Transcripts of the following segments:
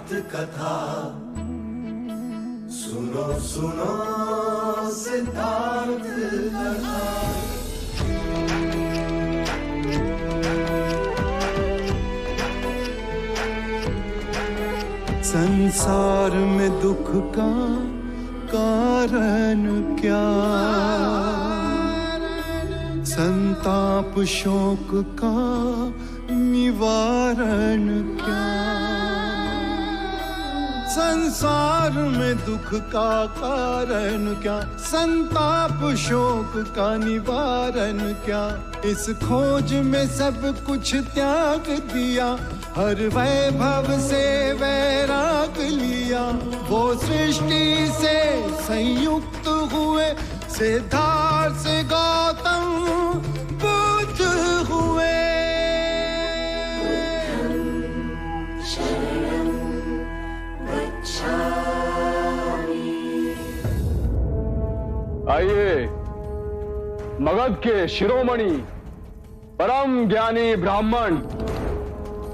सिद्धार्थ कथा, सुनो सुनो सिद्धार्थ कथा। संसार में दुख का कारण क्या, संताप शोक का निवारण क्या। संसार में दुख का कारण क्या, संताप शोक का निवारण क्या। इस खोज में सब कुछ त्याग दिया, हर वैभव से वैराग लिया। वो सृष्टि से संयुक्त हुए, सिद्धार्थ से गौतम बुद्ध हुए। आइए, मगध के शिरोमणि परम ज्ञानी ब्राह्मण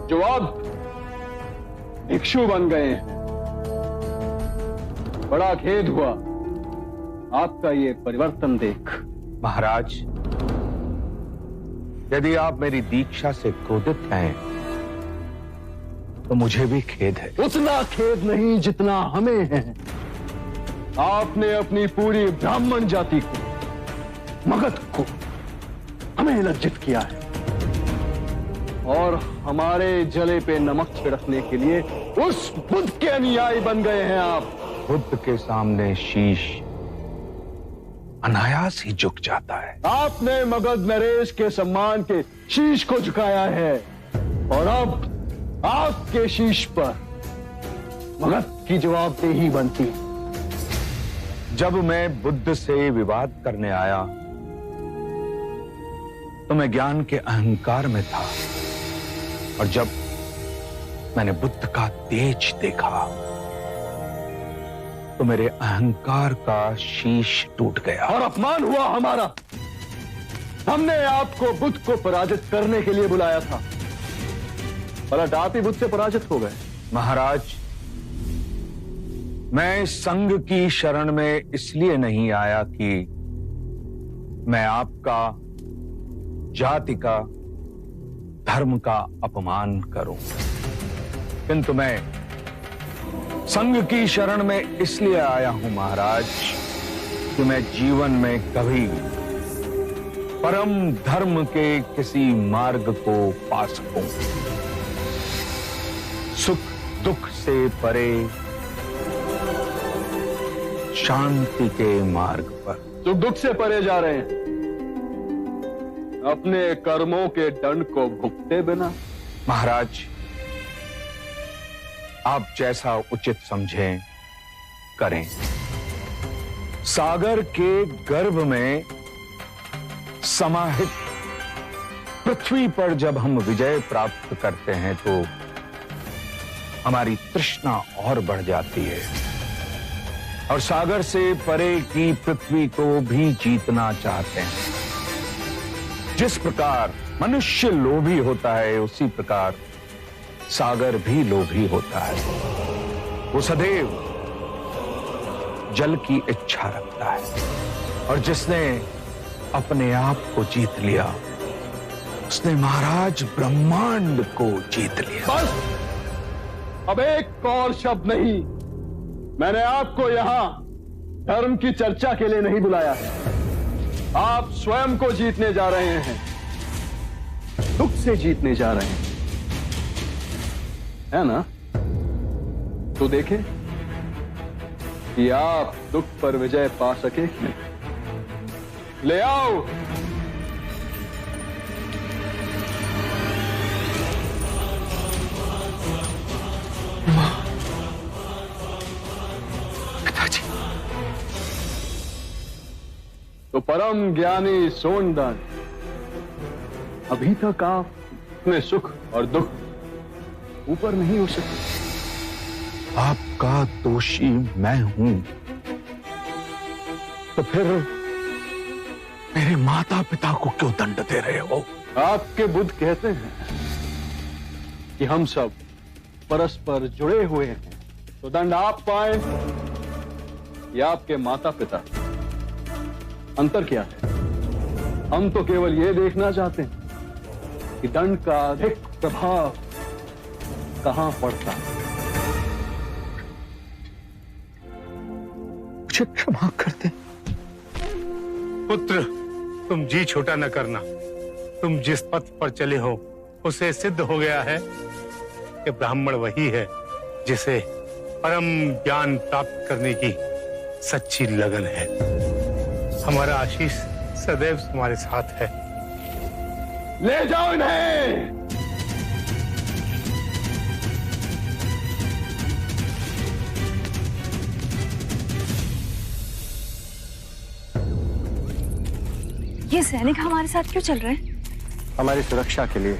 जो अब भिक्षु बन गए हैं, बड़ा खेद हुआ आपका ये परिवर्तन देख। महाराज, यदि आप मेरी दीक्षा से क्रोधित हैं तो मुझे भी खेद है। उतना खेद नहीं जितना हमें है। आपने अपनी पूरी ब्राह्मण जाति को, मगध को, हमें लज्जित किया है और हमारे जले पे नमक छिड़कने के लिए उस बुद्ध के अनुयायी बन गए हैं आप। बुद्ध के सामने शीश अनायास ही झुक जाता है। आपने मगध नरेश के सम्मान के शीश को झुकाया है और अब आपके शीश पर मगध की जवाबदेही बनती है। जब मैं बुद्ध से विवाद करने आया तो मैं ज्ञान के अहंकार में था, और जब मैंने बुद्ध का तेज देखा तो मेरे अहंकार का शीश टूट गया और अपमान हुआ हमारा। हमने आपको बुद्ध को पराजित करने के लिए बुलाया था, पर आप ही बुद्ध से पराजित हो गए। महाराज, मैं संघ की शरण में इसलिए नहीं आया कि मैं आपका, जाति का, धर्म का अपमान करूं, किंतु मैं संघ की शरण में इसलिए आया हूं महाराज कि मैं जीवन में कभी परम धर्म के किसी मार्ग को पा सकूं, सुख दुख से परे, शांति के मार्ग पर। सुख दुख से परे जा रहे हैं, अपने कर्मों के दंड को भुगते बिना। महाराज, आप जैसा उचित समझें करें। सागर के गर्भ में समाहित पृथ्वी पर जब हम विजय प्राप्त करते हैं तो हमारी तृष्णा और बढ़ जाती है, और सागर से परे की पृथ्वी को भी जीतना चाहते हैं। जिस प्रकार मनुष्य लोभी होता है, उसी प्रकार सागर भी लोभी होता है। वो सदैव जल की इच्छा रखता है, और जिसने अपने आप को जीत लिया उसने महाराज ब्रह्मांड को जीत लिया। बस, अब एक और शब्द नहीं। मैंने आपको यहां धर्म की चर्चा के लिए नहीं बुलाया है। आप स्वयं को जीतने जा रहे हैं, दुख से जीतने जा रहे हैं, है ना? तो देखें कि आप दुख पर विजय पा सके कि नहीं। ले आओ। पिताजी। तो परम ज्ञानी सोनदन, अभी तक आप अपने सुख और दुख ऊपर नहीं हो सके। आपका दोषी मैं हूं, तो फिर मेरे माता पिता को क्यों दंड दे रहे हो? आपके बुद्ध कहते हैं कि हम सब परस्पर जुड़े हुए हैं तो दंड आप पाए या आपके माता पिता। अंतर क्या है? हम तो केवल यह देखना चाहते हैं कि दंड का अधिक प्रभाव कहां पड़ता है। मुझे क्षमा कर दे। पुत्र, तुम जी छोटा न करना। तुम जिस पथ पर चले हो उसे सिद्ध हो गया है कि ब्राह्मण वही है जिसे परम ज्ञान प्राप्त करने की सच्ची लगन है। हमारा आशीष सदैव तुम्हारे साथ है। ले जाओ इन्हें। ये सैनिक हमारे साथ क्यों चल रहे हैं? हमारी सुरक्षा के लिए।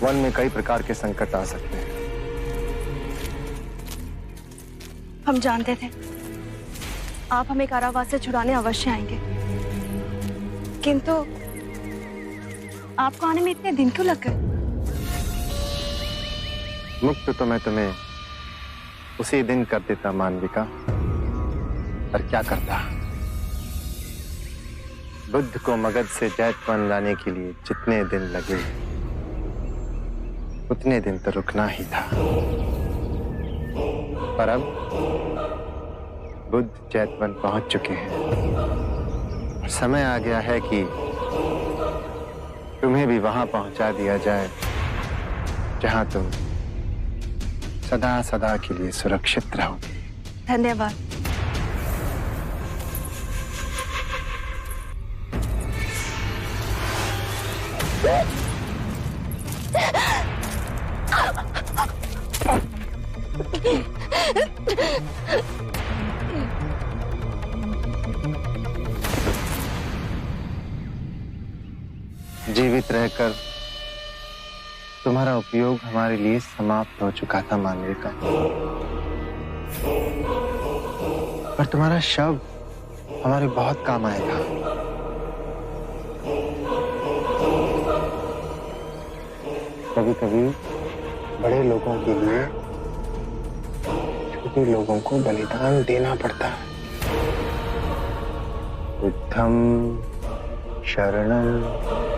वन में कई प्रकार के संकट आ सकते हैं। हम जानते थे आप हमें कारावास से छुड़ाने अवश्य आएंगे, किंतु आपको आने में इतने दिन क्यों लग गए? मुक्त तो मैं तुम्हें उसी दिन कर देता मानविका, पर क्या करता। बुद्ध को मगध से जैतवन लाने के लिए जितने दिन लगे उतने दिन तो रुकना ही था। पर अब बुद्ध जैतवन पहुंच चुके हैं। समय आ गया है कि तुम्हें भी वहां पहुंचा दिया जाए जहां तुम सदा सदा के लिए सुरक्षित रहोगे। धन्यवाद। जीवित रहकर तुम्हारा उपयोग हमारे लिए समाप्त हो चुका था मानविका, पर तुम्हारा शव हमारे बहुत काम आएगा। कभी कभी बड़े लोगों के लिए छोटे लोगों को बलिदान देना पड़ता है। बुद्धम शरणम।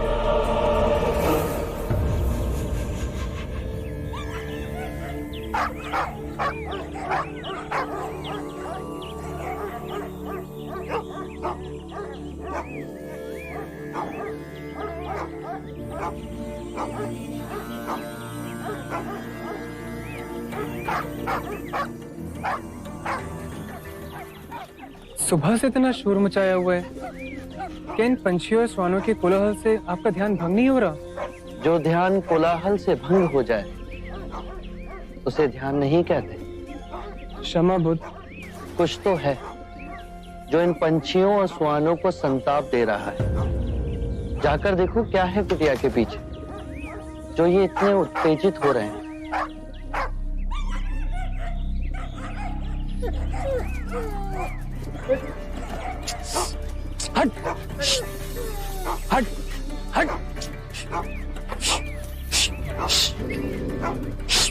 सुबह से इतना शोर मचाया हुआ है। क्या इन पंछियों और श्वानों के कोलाहल से आपका ध्यान भंग नहीं हो रहा? जो ध्यान कोलाहल से भंग हो जाए उसे ध्यान नहीं कहते। क्षमा बुद्ध। कुछ तो है जो इन पंछियों और श्वानों को संताप दे रहा है। जाकर देखो क्या है कुटिया के पीछे जो ये इतने उत्तेजित हो रहे हैं। हट हट हट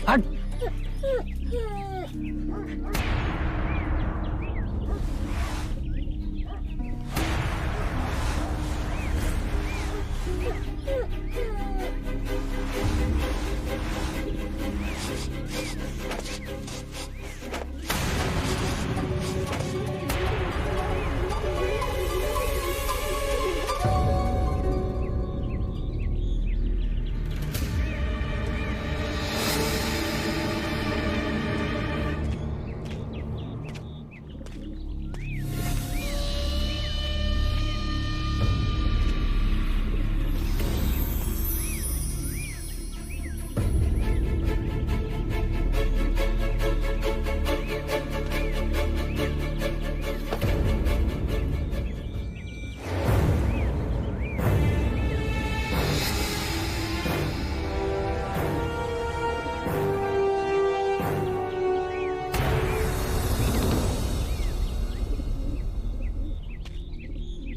हट।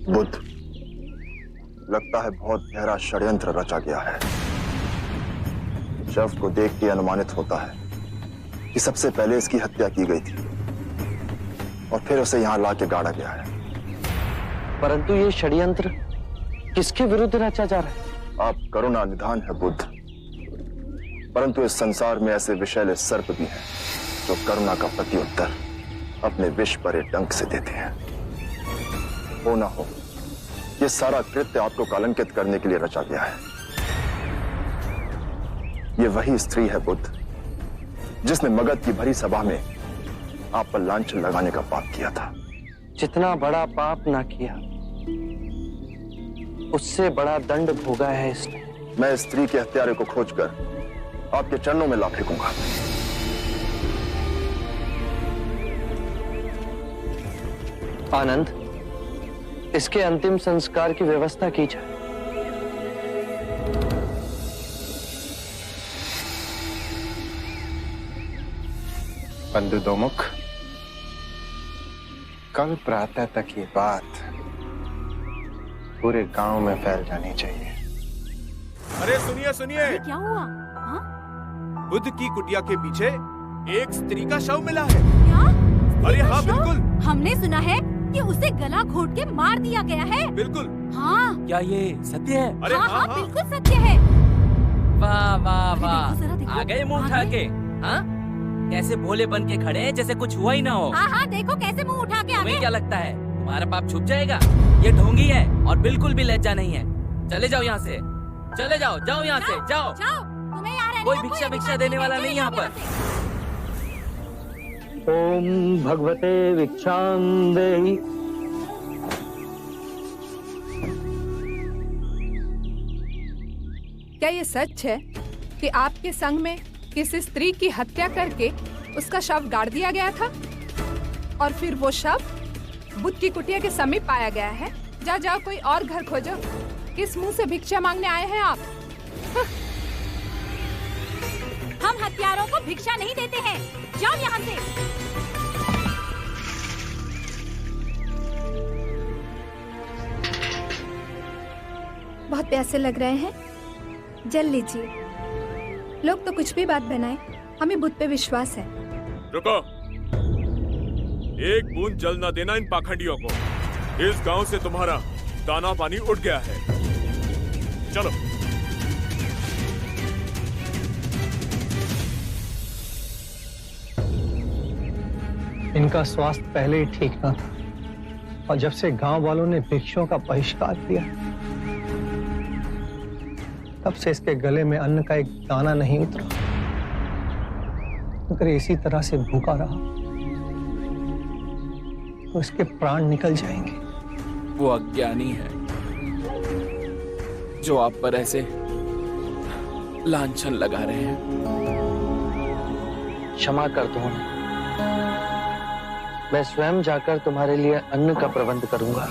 बुद्ध, लगता है बहुत गहरा षड्यंत्र रचा गया है। शव को देख के अनुमानित होता है कि सबसे पहले इसकी हत्या की गई थी और फिर उसे यहां लाके गाड़ा गया है। परंतु ये षड्यंत्र किसके विरुद्ध रचा जा रहा है? आप करुणा निधान है बुद्ध, परंतु इस संसार में ऐसे विषैले सर्प भी हैं जो करुणा का प्रत्युत्तर अपने विष भरे डंक से देते हैं। हो ना हो, ये सारा कृत्य आपको कलंकित करने के लिए रचा गया है। ये वही स्त्री है बुद्ध जिसने मगध की भरी सभा में आप पर लांछन लगाने का पाप किया था। जितना बड़ा पाप ना किया उससे बड़ा दंड भोगा है इसने। मैं इस स्त्री के हत्यारे को खोजकर आपके चरणों में ला फेंकूंगा। आनंद, इसके अंतिम संस्कार की व्यवस्था की जाए। बंधु दोमुख, कल प्रातः तक ये बात पूरे गांव में फैल जानी चाहिए। अरे सुनिए सुनिए, क्या हुआ? बुद्ध की कुटिया के पीछे एक स्त्री का शव मिला है। क्या? अरे हाँ बिल्कुल, हमने सुना है कि उसे गला घोट के मार दिया गया है। बिल्कुल। हाँ। क्या ये सत्य है? अरे हाँ, हाँ, बिल्कुल सत्य है। वाह वाह वाह, आ गए मुंह उठा के। हाँ, कैसे भोले बन के खड़े हैं जैसे कुछ हुआ ही ना हो। हाँ हाँ, देखो कैसे मुंह उठा के आ गए। तुम्हें क्या लगता है तुम्हारा पाप छुप जाएगा? ये ढोंगी है और बिल्कुल भी लज्जा नहीं है। चले जाओ यहाँ से, चले जाओ, जाओ यहाँ से, जाओ। तुम्हें यहाँ कोई भिक्षा भिक्षा देने वाला नहीं यहाँ पर। ओम भगवते भिक्षां देहि। क्या ये सच है कि आपके संग में किसी स्त्री की हत्या करके उसका शव गाड़ दिया गया था और फिर वो शव बुद्ध की कुटिया के समीप पाया गया है? जा जाओ, कोई और घर खोजो। किस मुंह से भिक्षा मांगने आए हैं आप? हम हत्यारों को भिक्षा नहीं देते हैं। जाओ यहाँ से। बहुत प्यासे लग रहे हैं, जल लीजिए। लोग तो कुछ भी बात बनाए, हमें बुद्ध पे विश्वास है। रुको, एक बूंद जल न देना इन पाखंडियों को। इस गांव से तुम्हारा दाना पानी उठ गया है। चलो। इनका स्वास्थ्य पहले ही ठीक न था और जब से गांव वालों ने भिक्षुओं का बहिष्कार किया तब से इसके गले में अन्न का एक दाना नहीं उतरा। अगर इसी तरह से भूखा रहा तो इसके प्राण निकल जाएंगे। वो अज्ञानी है जो आप पर ऐसे लांछन लगा रहे हैं। क्षमा कर दो, मैं स्वयं जाकर तुम्हारे लिए अन्न का प्रबंध करूंगा।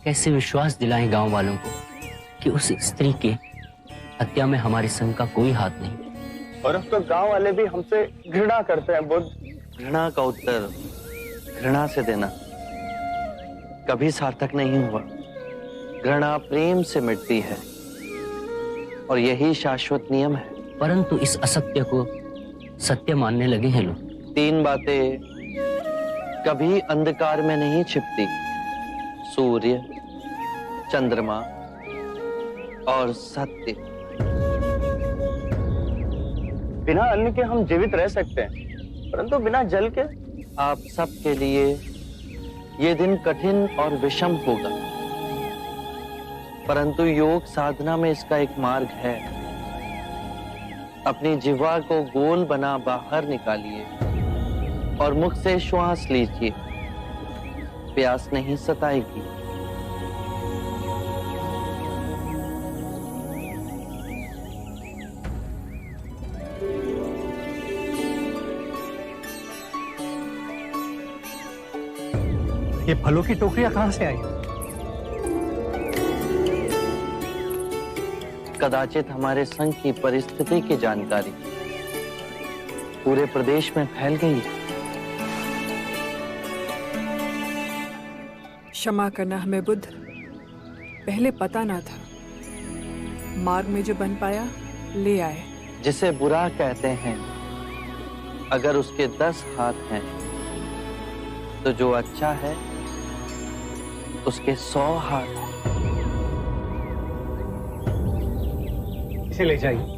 कैसे विश्वास दिलाएं गांव वालों को कि उस स्त्री के हत्या में हमारे संघ का कोई हाथ नहीं। और अब तो गांव वाले भी हमसे घृणा करते हैं बुद्ध। घृणा का उत्तर घृणा से देना कभी सार्थक नहीं हुआ। घृणा प्रेम से मिटती है और यही शाश्वत नियम है। परंतु इस असत्य को सत्य मानने लगे हैं लोग। 3 बातें कभी अंधकार में नहीं छिपती, सूर्य, चंद्रमा और सत्य। बिना अन्न के हम जीवित रह सकते हैं, परंतु बिना जल के आप सबके लिए ये दिन कठिन और विषम होगा। परंतु योग साधना में इसका एक मार्ग है। अपनी जिह्वा को गोल बना बाहर निकालिए और मुख से श्वास लीजिए। प्यास नहीं सताएगी। ये फलों की टोकरियां कहां से आई? कदाचित हमारे संघ की परिस्थिति की जानकारी पूरे प्रदेश में फैल गई है। क्षमा करना हमें बुद्ध, पहले पता ना था। मार्ग में जो बन पाया ले आए। जिसे बुरा कहते हैं, अगर उसके 10 हाथ हैं, तो जो अच्छा है उसके 100 हाथ हैं। इसे ले जाइए।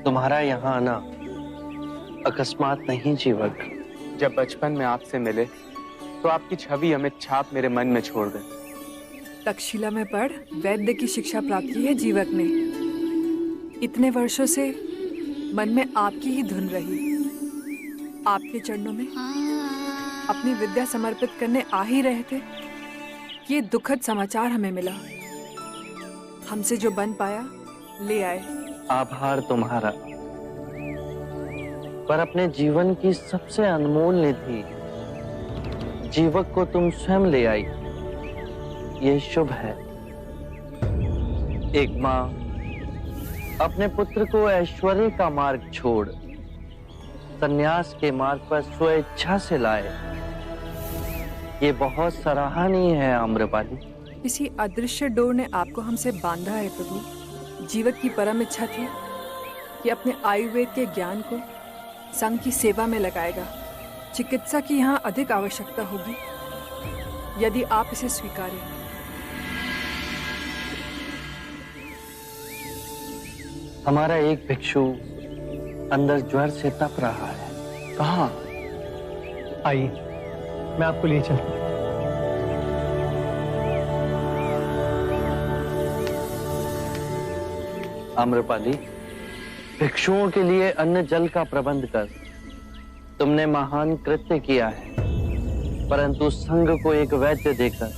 तुम्हारा यहाँ आना अकस्मात नहीं जीवक। जब बचपन में आपसे मिले तो आपकी छवि अमिट छाप मेरे मन में छोड़ गई। तक्षशिला में पढ़ वैद्य की शिक्षा प्राप्त की है जीवक ने। इतने वर्षों से मन में आपकी ही धुन रही। आपके चरणों में अपनी विद्या समर्पित करने आ ही रहे थे, ये दुखद समाचार हमें मिला। हमसे जो बन पाया ले आए। आभार तुम्हारा, पर अपने जीवन की सबसे अनमोल निधि जीवक को तुम स्वयं ले आई। ये शुभ है। एक माँ अपने पुत्र को ऐश्वर्य का मार्ग छोड़ संन्यास के मार्ग पर स्वेच्छा से लाए, ये बहुत सराहनीय है आम्रपाली। किसी अदृश्य डोर ने आपको हमसे बांधा है प्रभु। जीवक की परम इच्छा थी कि अपने आयुर्वेद के ज्ञान को संघ की सेवा में लगाएगा। चिकित्सा की यहाँ अधिक आवश्यकता होगी, यदि आप इसे स्वीकारें। हमारा एक भिक्षु अंदर ज्वर से तप रहा है। कहाँ? आइए, मैं आपको ले चलता हूँ। आम्रपाली, भिक्षुओं के लिए अन्न जल का प्रबंध कर। तुमने महान कृत्य किया है, परंतु संघ को एक वैद्य देकर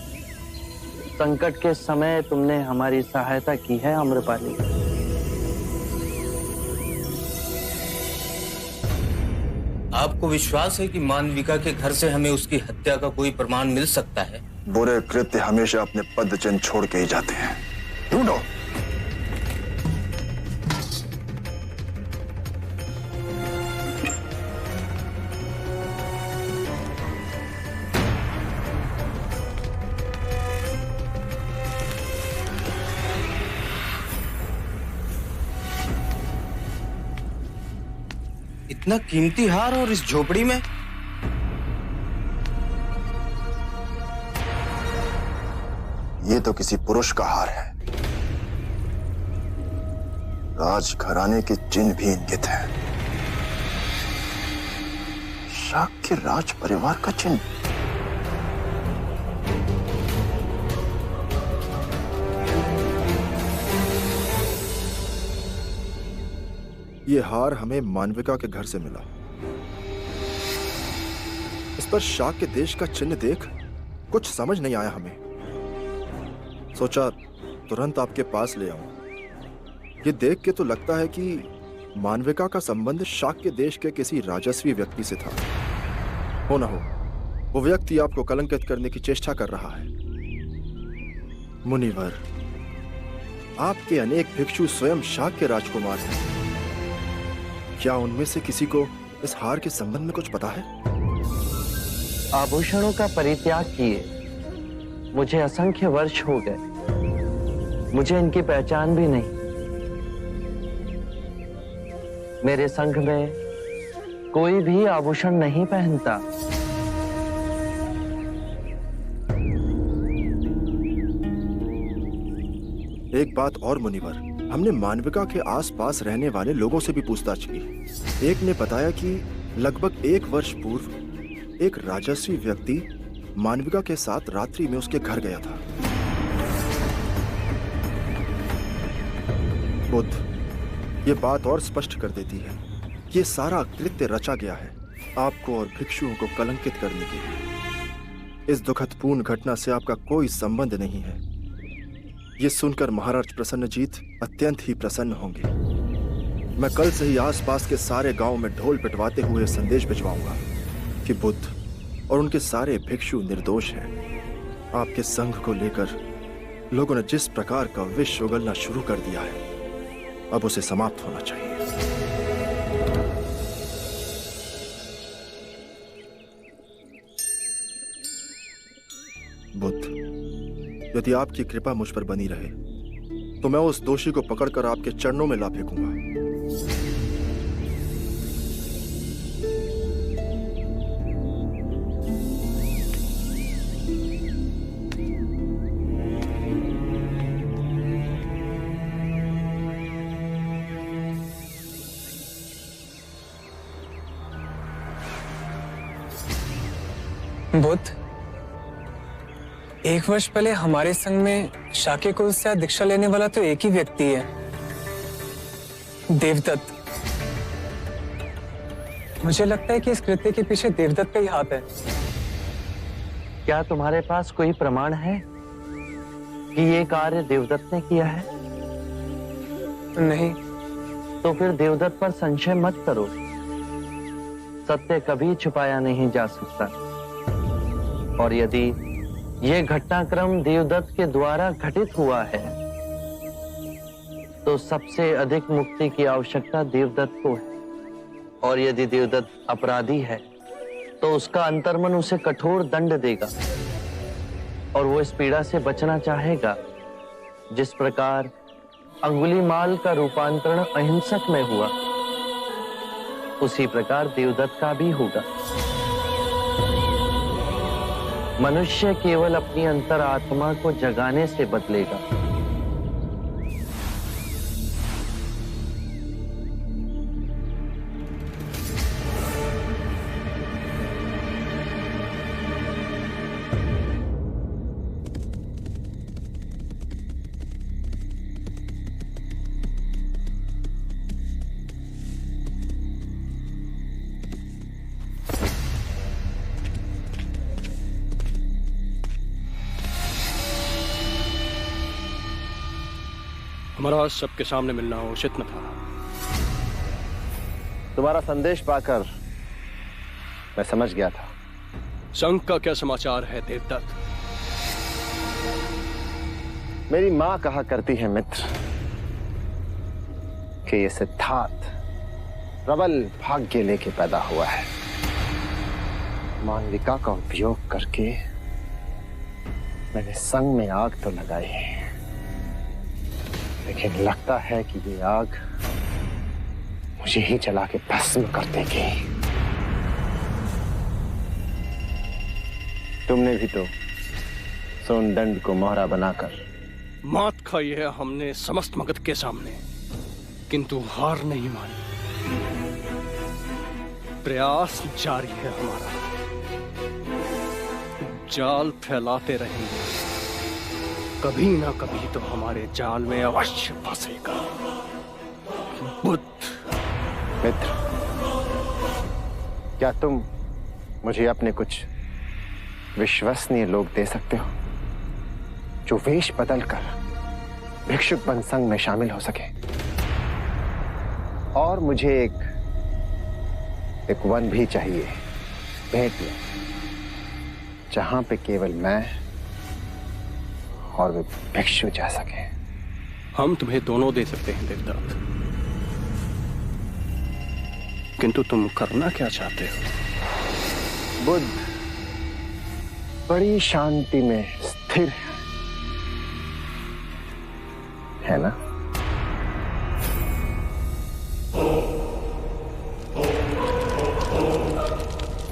संकट के समय तुमने हमारी सहायता की है आम्रपाली। आपको विश्वास है कि मानविका के घर से हमें उसकी हत्या का कोई प्रमाण मिल सकता है? बुरे कृत्य हमेशा अपने पद चिन्ह छोड़ के ही जाते हैं। ढूंढो। इतना कीमती हार और इस झोपड़ी में? ये तो किसी पुरुष का हार है। राजघराने के चिन्ह भी इंगित हैं। शाक्य राज परिवार का चिन्ह। ये हार हमें मानविका के घर से मिला। इस पर शाक्य देश का चिन्ह देख कुछ समझ नहीं आया हमें। सोचा तुरंत आपके पास ले आऊं। ये देख के तो लगता है कि मानविका का संबंध शाक्य देश के किसी राजस्वी व्यक्ति से था। हो ना हो, वो व्यक्ति आपको कलंकित करने की चेष्टा कर रहा है। मुनिवर, आपके अनेक भिक्षु स्वयं शाक्य राजकुमार हैं। क्या उनमें से किसी को इस हार के संबंध में कुछ पता है? आभूषणों का परित्याग किए मुझे असंख्य वर्ष हो गए। मुझे इनकी पहचान भी नहीं। मेरे संघ में कोई भी आभूषण नहीं पहनता। एक बात और मुनिवर, हमने मानविका के आसपास रहने वाले लोगों से भी पूछताछ की। एक ने बताया कि लगभग 1 वर्ष पूर्व एक राजस्वी व्यक्ति मानविका के साथ रात्रि में उसके घर गया था। बुद्ध, ये बात और स्पष्ट कर देती है कि ये सारा कृत्य रचा गया है आपको और भिक्षुओं को कलंकित करने के लिए। इस दुखदपूर्ण घटना से आपका कोई संबंध नहीं है। ये सुनकर महाराज प्रसन्नजीत अत्यंत ही प्रसन्न होंगे। मैं कल से ही आसपास के सारे गांव में ढोल पिटवाते हुए संदेश भिजवाऊंगा कि बुद्ध और उनके सारे भिक्षु निर्दोष हैं। आपके संघ को लेकर लोगों ने जिस प्रकार का विष उगलना शुरू कर दिया है, अब उसे समाप्त होना चाहिए। बुद्ध, यदि आपकी कृपा मुझ पर बनी रहे तो मैं उस दोषी को पकड़कर आपके चरणों में ला फेंकूंगा। बुद्ध, 1 वर्ष पहले हमारे संग में शाक्य कुल से दीक्षा लेने वाला तो एक ही व्यक्ति है, देवदत्त। मुझे लगता है कि इस कृत्य के पीछे देवदत्त का ही हाथ है। क्या तुम्हारे पास कोई प्रमाण है कि ये कार्य देवदत्त ने किया है? नहीं। तो फिर देवदत्त पर संशय मत करो। सत्य कभी छुपाया नहीं जा सकता। और यदि ये घटनाक्रम देवदत्त के द्वारा घटित हुआ है तो सबसे अधिक मुक्ति की आवश्यकता देवदत्त को है। और यदि देवदत्त अपराधी है तो उसका अंतर्मन उसे कठोर दंड देगा और वो इस पीड़ा से बचना चाहेगा। जिस प्रकार अंगुलीमाल का रूपांतरण अहिंसक में हुआ, उसी प्रकार देवदत्त का भी होगा। मनुष्य केवल अपनी अंतरात्मा को जगाने से बदलेगा। हमारा सबके सामने मिलना उचित न था। तुम्हारा संदेश पाकर मैं समझ गया था। संघ का क्या समाचार है देवदत्त? मेरी मां कहा करती है मित्र कि ये सिद्धार्थ प्रबल भाग्य लेके पैदा हुआ है। मालविका का उपयोग करके मैंने संग में आग तो लगाई है, लेकिन लगता है कि ये आग मुझे ही जला के भस्म कर देगी। तुमने भी तो सोनदंड को मोहरा बनाकर मात खाई है हमने समस्त मगध के सामने, किंतु हार नहीं मानी। प्रयास जारी है हमारा, जाल फैलाते रहेंगे। कभी ना कभी तो हमारे जाल में अवश्य फंसेगा। बुद्ध। मित्र, क्या तुम मुझे अपने कुछ विश्वसनीय लोग दे सकते हो जो वेश बदलकर भिक्षुक बन संघ में शामिल हो सके? और मुझे एक वन भी चाहिए भेंट में, जहां पे केवल मैं और वे भिक्षु जा सके। हम तुम्हें दोनों दे सकते हैं देवदत्त, किंतु तुम करना क्या चाहते हो? बुद्ध बड़ी शांति में स्थिर है ना?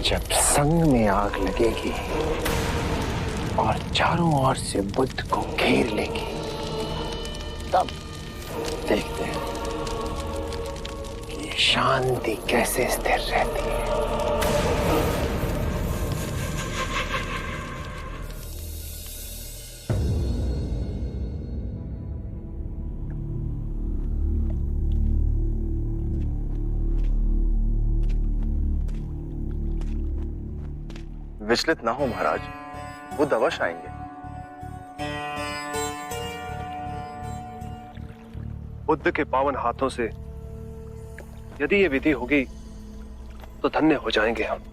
जब संग में आग लगेगी और चारों ओर से बुद्ध को घेर लेगी, तब देखते हैं कि शांति कैसे स्थिर रहती है। विचलित ना हो महाराज, बुद्ध अवश्य आएंगे। बुद्ध के पावन हाथों से यदि ये विधि होगी तो धन्य हो जाएंगे हम।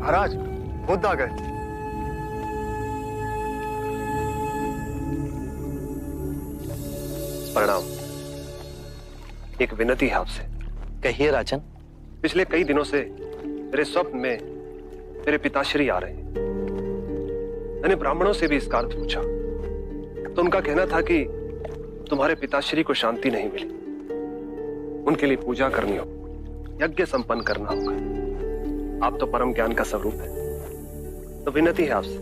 महाराज, बुद्ध आ गए। प्रणाम। एक विनती है आपसे। कहिए राजन। पिछले कई दिनों से मेरे स्वप्न में मेरे पिताश्री आ रहे हैं। मैंने ब्राह्मणों से भी इसका अर्थ पूछा तो उनका कहना था कि तुम्हारे पिताश्री को शांति नहीं मिली, उनके लिए पूजा करनी होगी, यज्ञ संपन्न करना होगा। आप तो परम ज्ञान का स्वरूप है, तो विनती है आपसे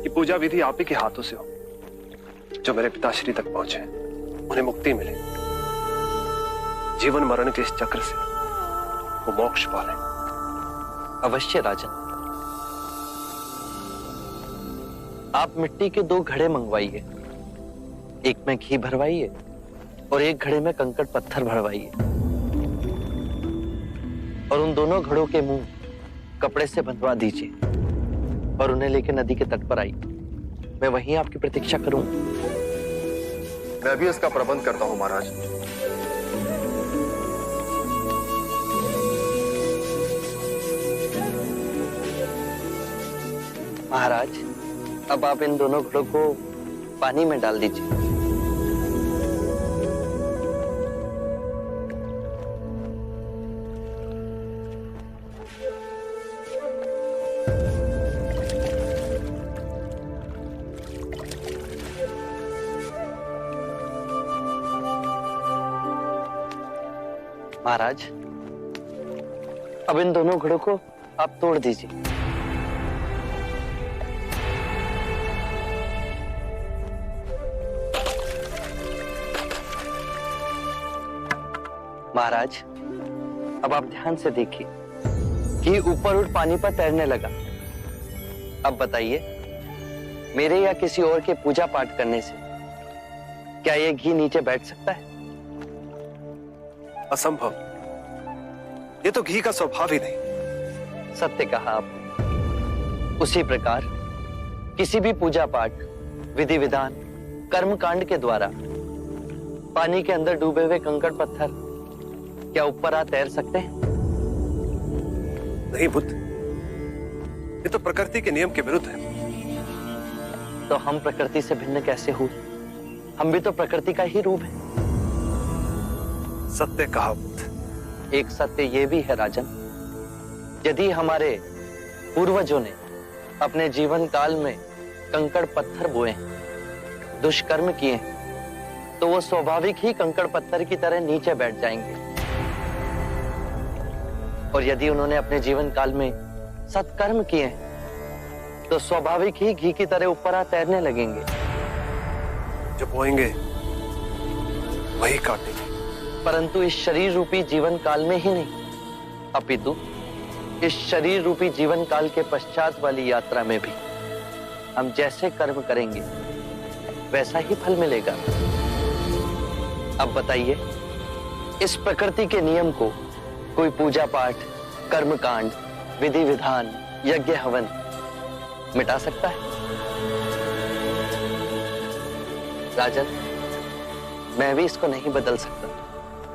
कि पूजा विधि आप ही के हाथों से हो। जो मेरे पिताश्री तक पहुंचे उन्हें मुक्ति मिले, जीवन मरण के इस चक्र से वो मोक्ष पाले। अवश्य राजन। आप मिट्टी के 2 घड़े मंगवाइए, एक में घी भरवाइए और एक घड़े में कंकड़ पत्थर भरवाइए, और उन दोनों घड़ों के मुंह कपड़े से बंधवा दीजिए और उन्हें लेकर नदी के तट पर आइए। मैं वहीं आपकी प्रतीक्षा करूंगा। मैं भी इसका प्रबंध करता हूं महाराज। महाराज, अब आप इन दोनों घड़ों को पानी में डाल दीजिए। महाराज, अब इन दोनों घड़ों को आप तोड़ दीजिए। महाराज, अब आप ध्यान से देखिए कि ऊपर उठ पानी पर तैरने लगा। अब बताइए, मेरे या किसी और के पूजा पाठ करने से क्या ये घी नीचे बैठ सकता है? असंभव। ये तो घी का स्वभाव ही नहीं। सत्य कहा आपने। उसी प्रकार किसी भी पूजा पाठ, विधि विधान, कर्म कांड के द्वारा पानी के अंदर डूबे हुए कंकड़ पत्थर क्या ऊपर आ तैर सकते हैं? नहीं बुद्ध, ये तो प्रकृति के नियम के विरुद्ध है। तो हम प्रकृति से भिन्न कैसे हुए? हम भी तो प्रकृति का ही रूप है। सत्य कहा बुद्ध। एक सत्य ये भी है राजन, यदि हमारे पूर्वजों ने अपने जीवन काल में कंकड़ पत्थर बोए, दुष्कर्म किए, तो वो स्वाभाविक ही कंकड़ पत्थर की तरह नीचे बैठ जाएंगे। और यदि उन्होंने अपने जीवन काल में सत्कर्म किए तो स्वाभाविक ही घी की तरह ऊपर आ तैरने लगेंगे। जो बोएंगे वही काटेंगे। परंतु इस शरीर रूपी जीवन काल में ही नहीं, अपितु इस शरीर रूपी जीवन काल के पश्चात वाली यात्रा में भी हम जैसे कर्म करेंगे वैसा ही फल मिलेगा। अब बताइए, इस प्रकृति के नियम को कोई पूजा पाठ, कर्म कांड, विधि विधान, यज्ञ हवन मिटा सकता है? राजन, मैं भी इसको नहीं बदल सकता।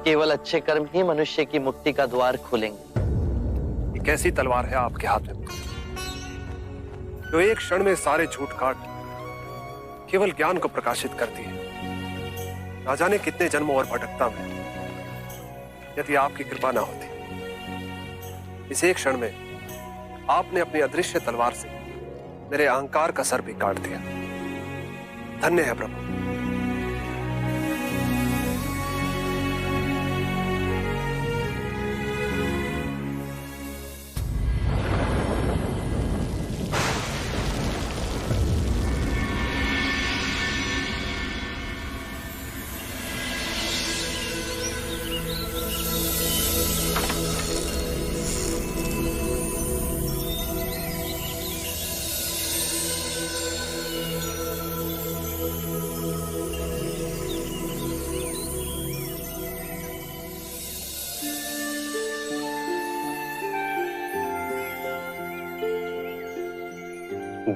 केवल अच्छे कर्म ही मनुष्य की मुक्ति का द्वार खोलेंगे। ये कैसी तलवार है आपके हाथ में जो एक क्षण में सारे झूठ काट केवल ज्ञान को प्रकाशित करती है? ना जाने कितने जन्मों और भटकता में यदि आपकी कृपा ना होती, इस एक क्षण में आपने अपनी अदृश्य तलवार से मेरे अहंकार का सर भी काट दिया। धन्य है प्रभु।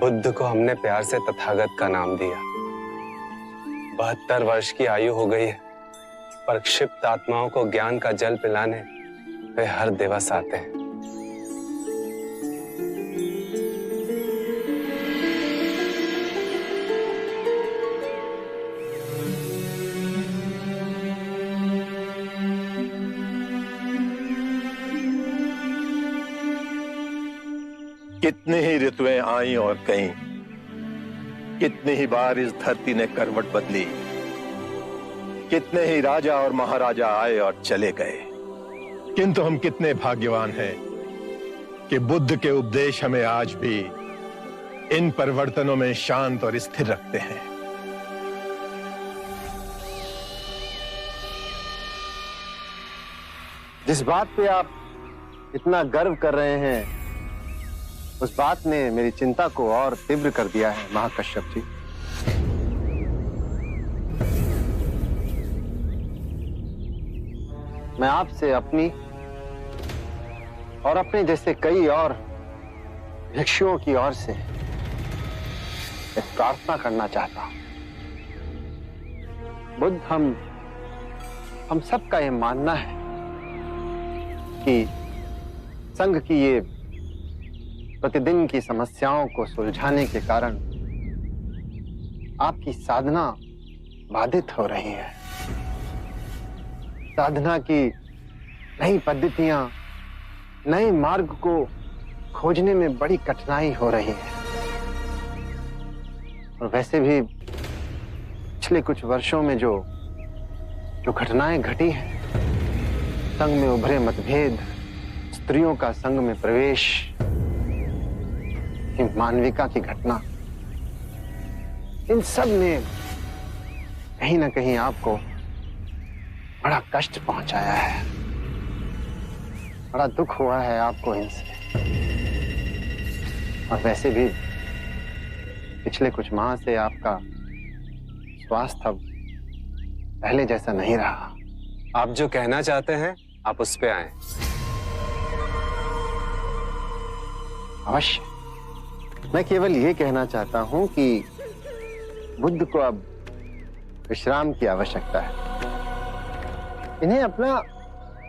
बुद्ध को हमने प्यार से तथागत का नाम दिया। 72 वर्ष की आयु हो गई है, पर क्षिप्त आत्माओं को ज्ञान का जल पिलाने वे हर दिवस आते हैं। कितनी ही ऋतुएं आई और गईं, कितनी ही बार इस धरती ने करवट बदली, कितने ही राजा और महाराजा आए और चले गए, किंतु हम कितने भाग्यवान हैं कि बुद्ध के उपदेश हमें आज भी इन परिवर्तनों में शांत और स्थिर रखते हैं। जिस बात पे आप इतना गर्व कर रहे हैं, उस बात ने मेरी चिंता को और तीव्र कर दिया है महाकश्यप जी। मैं आपसे अपनी और अपने जैसे कई और भिक्षुओं की ओर से एक प्रार्थना करना चाहता हूं। बुद्ध, हम सबका ये मानना है कि संघ की ये प्रतिदिन की समस्याओं को सुलझाने के कारण आपकी साधना बाधित हो रही है। साधना की नई पद्धतियां, नए मार्ग को खोजने में बड़ी कठिनाई हो रही है। और वैसे भी पिछले कुछ वर्षों में जो घटनाएं घटी हैं, संघ में उभरे मतभेद, स्त्रियों का संघ में प्रवेश, मानविका की घटना, इन सब ने कहीं ना कहीं आपको बड़ा कष्ट पहुंचाया है, बड़ा दुख हुआ है आपको इनसे। और वैसे भी पिछले कुछ माह से आपका स्वास्थ्य अब पहले जैसा नहीं रहा। आप जो कहना चाहते हैं आप उस पे आए। अवश्य। मैं केवल ये कहना चाहता हूं कि बुद्ध को अब विश्राम की आवश्यकता है। इन्हें अपना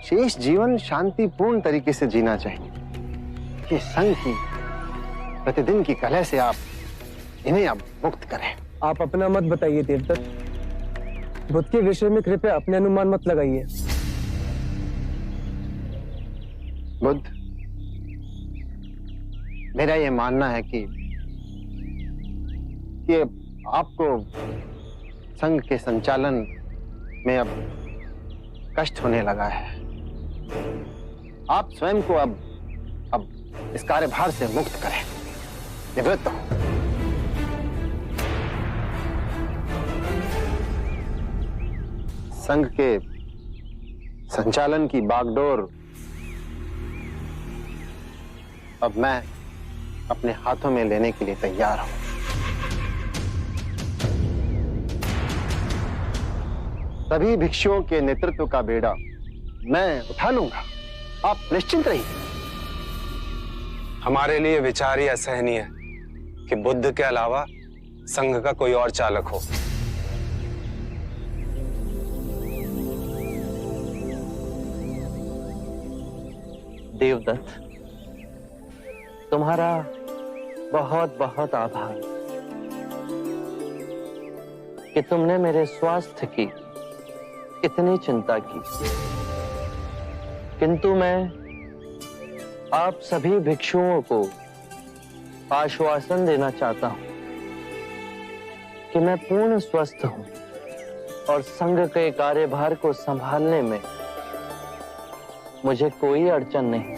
शेष जीवन शांतिपूर्ण तरीके से जीना चाहिए। ये संघ की प्रतिदिन की कलह से आप इन्हें अब मुक्त करें। आप अपना मत बताइए देवदत्त। बुद्ध के विषय में कृपया अपने अनुमान मत लगाइए। बुद्ध, मेरा ये मानना है कि आपको संघ के संचालन में अब कष्ट होने लगा है। आप स्वयं को अब इस कार्यभार से मुक्त करें, निवृत्त हो। संघ के संचालन की बागडोर अब मैं अपने हाथों में लेने के लिए तैयार हूं। सभी भिक्षुओं के नेतृत्व का बेड़ा मैं उठा लूंगा, आप निश्चिंत रहिए। हमारे लिए विचार ही असहनीय है कि बुद्ध के अलावा संघ का कोई और चालक हो। देवदत्त, तुम्हारा बहुत बहुत आभार कि तुमने मेरे स्वास्थ्य की इतनी चिंता की। किंतु मैं आप सभी भिक्षुओं को आश्वासन देना चाहता हूं कि मैं पूर्ण स्वस्थ हूं और संघ के कार्यभार को संभालने में मुझे कोई अड़चन नहीं।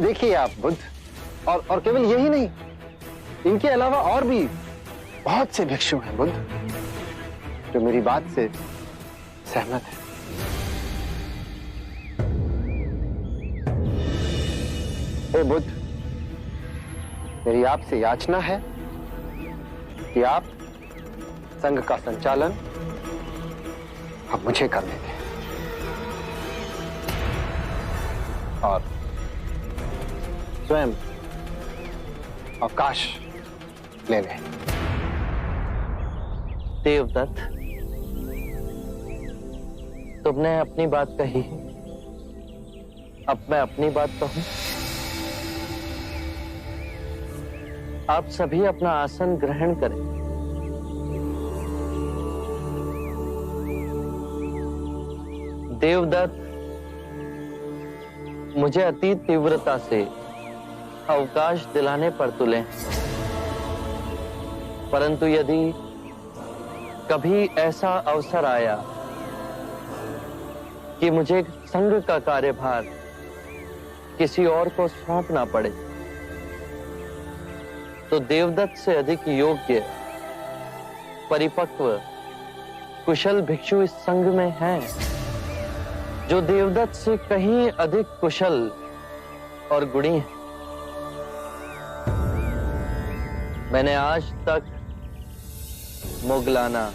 देखिए आप बुद्ध, और केवल यही नहीं, इनके अलावा और भी बहुत से भिक्षु हैं बुद्ध जो मेरी बात से सहमत हैं। हे बुद्ध, मेरी आपसे याचना है कि आप संघ का संचालन अब मुझे करने दें और स्वयं अवकाश ले लें। देवदत्त, तुमने अपनी बात कही, अब मैं अपनी बात कहूं। आप सभी अपना आसन ग्रहण करें। देवदत्त मुझे अति तीव्रता से अवकाश दिलाने पर तुले, परंतु यदि कभी ऐसा अवसर आया कि मुझे संघ का कार्यभार किसी और को सौंपना पड़े, तो देवदत्त से अधिक योग्य, परिपक्व, कुशल भिक्षु इस संघ में हैं, जो देवदत्त से कहीं अधिक कुशल और गुणी हैं। मैंने आज तक मुगलाना,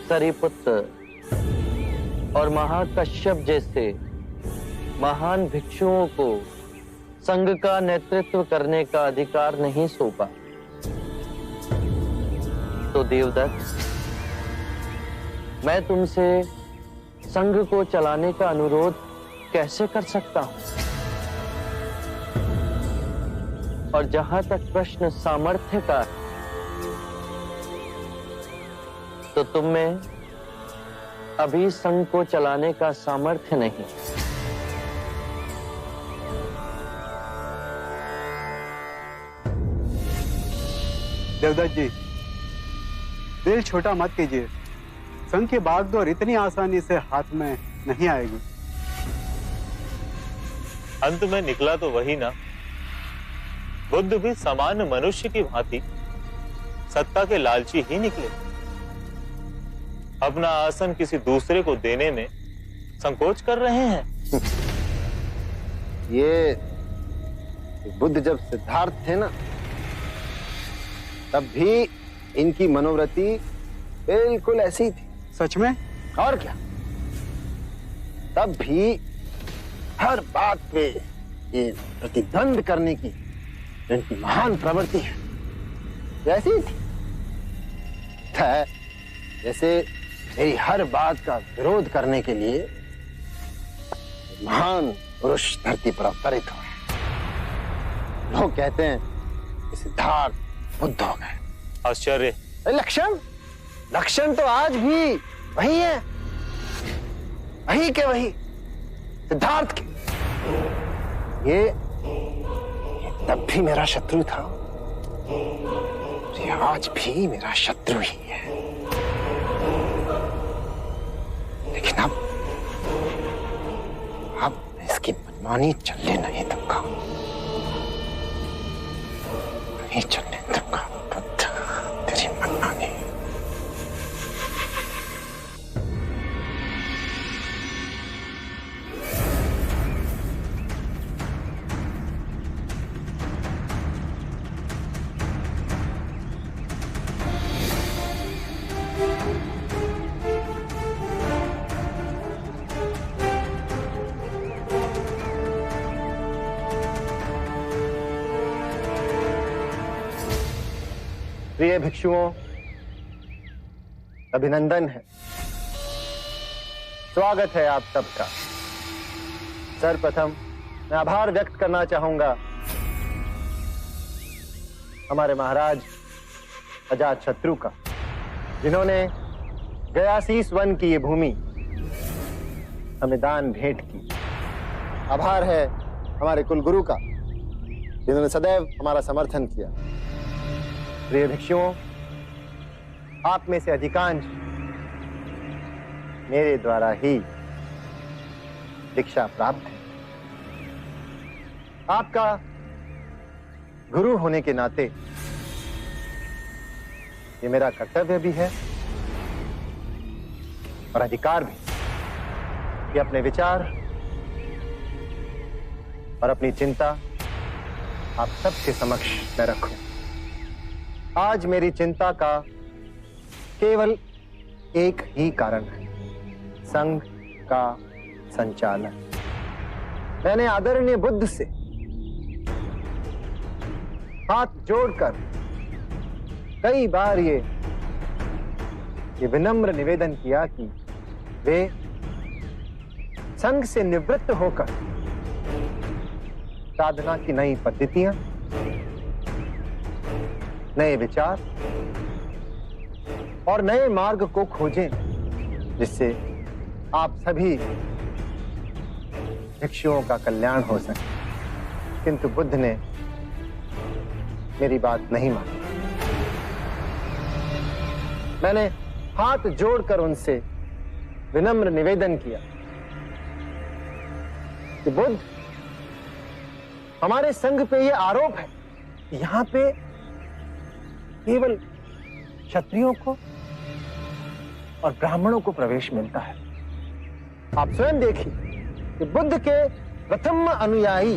सरिपुत्र और महाकश्यप जैसे महान भिक्षुओं को संघ का नेतृत्व करने का अधिकार नहीं सौंपा। तो देवदत्त, मैं तुमसे संघ को चलाने का अनुरोध कैसे कर सकता हूं? और जहां तक प्रश्न सामर्थ्य का, तो तुम में अभी संघ को चलाने का सामर्थ्य नहीं। देवदत्त जी, दिल छोटा मत कीजिए। संघ की बागडोर इतनी आसानी से हाथ में नहीं आएगी। अंत में निकला तो वही ना। बुद्ध भी सामान्य मनुष्य की भांति सत्ता के लालची ही निकले। अपना आसन किसी दूसरे को देने में संकोच कर रहे हैं। ये बुद्ध जब सिद्धार्थ थे ना, तब भी इनकी मनोवृत्ति बिल्कुल ऐसी ही थी। सच में? और क्या, तब भी हर बात पे ये प्रतिद्वंद करने की इनकी महान प्रवृत्ति है, ऐसी ही थी। जैसे मेरी हर बात का विरोध करने के लिए महान पुरुष धरती पर अवतरित हुए। लोग कहते हैं कि सिद्धार्थ बुद्ध हो गए। आश्चर्य। लक्षण तो आज भी वही है, वही के वही सिद्धार्थ के। ये तब भी मेरा शत्रु था, ये आज भी मेरा शत्रु ही है। लेकिन अब इसकी मनमानी चलने नहीं दूंगा, नहीं चलने दूंगा। बुद्ध, तेरी मनमानी। प्रिय भिक्षुओं, अभिनंदन है, स्वागत है आप सबका। सर्वप्रथम मैं आभार व्यक्त करना चाहूंगा हमारे महाराज अजातशत्रु का, जिन्होंने गयासीस वन की ये भूमि हमें दान भेंट की। आभार है हमारे कुलगुरु का, जिन्होंने सदैव हमारा समर्थन किया। प्रिय भिक्षुओं, आप में से अधिकांश मेरे द्वारा ही दीक्षा प्राप्त है। आपका गुरु होने के नाते ये मेरा कर्तव्य भी है और अधिकार भी कि अपने विचार और अपनी चिंता आप सबके समक्ष मैं रखूं। आज मेरी चिंता का केवल एक ही कारण है, संघ का संचालन। मैंने आदरणीय बुद्ध से हाथ जोड़कर कई बार ये विनम्र निवेदन किया कि वे संघ से निवृत्त होकर साधना की नई पद्धतियां नए विचार और नए मार्ग को खोजें, जिससे आप सभी भिक्षुओं का कल्याण हो सके। किंतु बुद्ध ने मेरी बात नहीं मानी। मैंने हाथ जोड़कर उनसे विनम्र निवेदन किया कि बुद्ध, हमारे संघ पे ये आरोप है कि यहां पे केवल क्षत्रियों को और ब्राह्मणों को प्रवेश मिलता है। आप स्वयं देखिए कि बुद्ध के प्रथम अनुयायी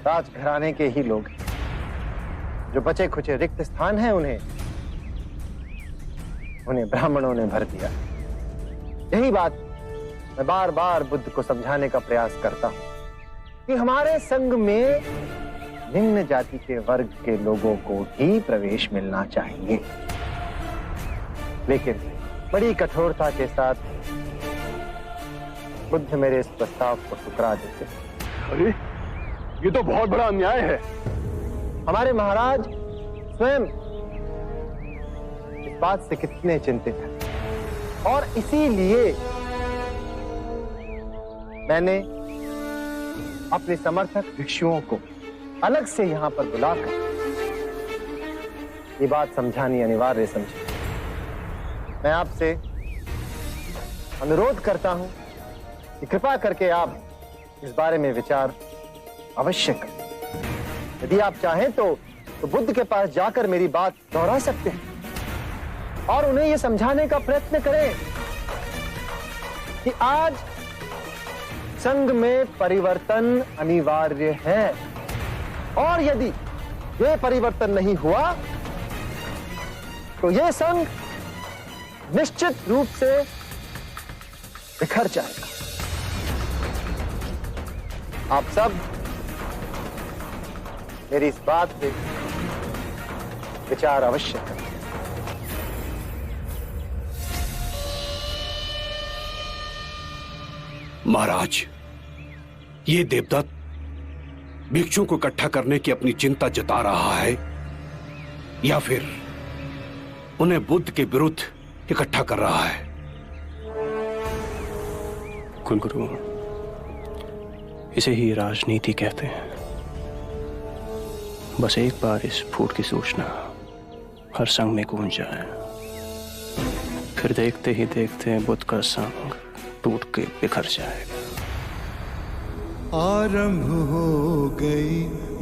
राजघराने के ही लोग हैं। जो बचे खुचे रिक्त स्थान हैं उन्हें ब्राह्मणों ने भर दिया। यही बात मैं बार बार बुद्ध को समझाने का प्रयास करता हूं कि हमारे संघ में निम्न जाति के वर्ग के लोगों को ही प्रवेश मिलना चाहिए। लेकिन बड़ी कठोरता के साथ बुद्ध मेरे इस प्रस्ताव को ठुकरा देते। अरे, ये तो बहुत बड़ा अन्याय है। हमारे महाराज स्वयं इस बात से कितने चिंतित हैं और इसीलिए मैंने अपने समर्थक भिक्षुओं को अलग से यहां पर बुलाकर ये बात समझानी अनिवार्य समझी। मैं आपसे अनुरोध करता हूं कि कृपा करके आप इस बारे में विचार अवश्य करें। यदि आप चाहें तो बुद्ध के पास जाकर मेरी बात दोहरा सकते हैं और उन्हें यह समझाने का प्रयत्न करें कि आज संघ में परिवर्तन अनिवार्य है और यदि यह परिवर्तन नहीं हुआ तो यह संघ निश्चित रूप से बिखर जाएगा। आप सब मेरी इस बात पे विचार अवश्य करें। महाराज, ये देवदत्त भिक्षुओं को इकट्ठा करने की अपनी चिंता जता रहा है या फिर उन्हें बुद्ध के विरुद्ध इकट्ठा कर रहा है? कुलगुरु, इसे ही राजनीति कहते हैं। बस एक बार इस फूट की सूचना हर संघ में गूंज जाए, फिर देखते ही देखते बुद्ध का संघ टूट के बिखर जाएगा। आरंभ हो गई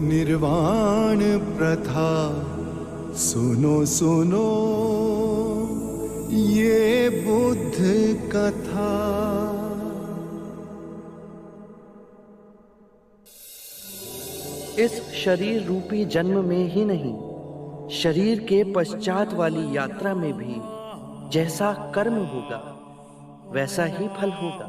निर्वाण प्रथा, सुनो सुनो ये बुद्ध कथा। इस शरीर रूपी जन्म में ही नहीं, शरीर के पश्चात वाली यात्रा में भी जैसा कर्म होगा वैसा ही फल होगा।